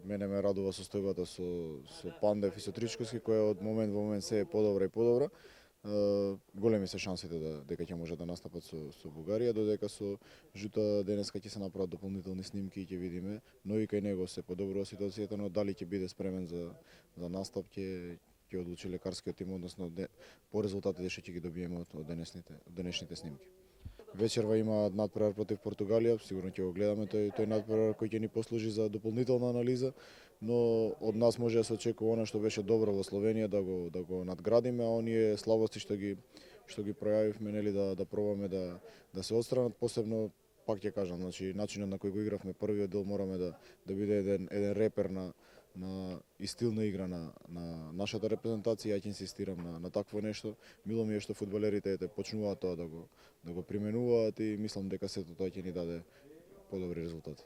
Мене ме радува состојбата со Пандев и со Тричковски, која од момент во момент се е подобра и подобра. Големи се шансите дека ќе може да настапат со Бугарија, додека со Жута денеска ќе се направат дополнителни снимки и ќе видиме, но и кај него се подобрува ситуацијата, но дали ќе биде спремен за настап ќе одлучи лекарскиот тим, односно по резултатите што ќе ги добиеме од денешните снимки. Вечерва има надпревар против Португалија, сигурно ќе го гледаме тој надпревар кој ќе ни послужи за дополнителна анализа, но од нас може да се очекува она што беше добро во Словенија да го надградиме, а оние слабости што ги пројавивме, нели да пробаме да се отстранат, посебно пак ќе кажам, значи начинот на кој го игравме првиот дел мораме да биде еден репер и стил на игра на нашата репрезентација. Ја ќе инсистирам на такво нешто. Мило ми е што фудбалерите почнуваат тоа да го применуваат и мислам дека сето тоа ќе ни даде подобри резултати.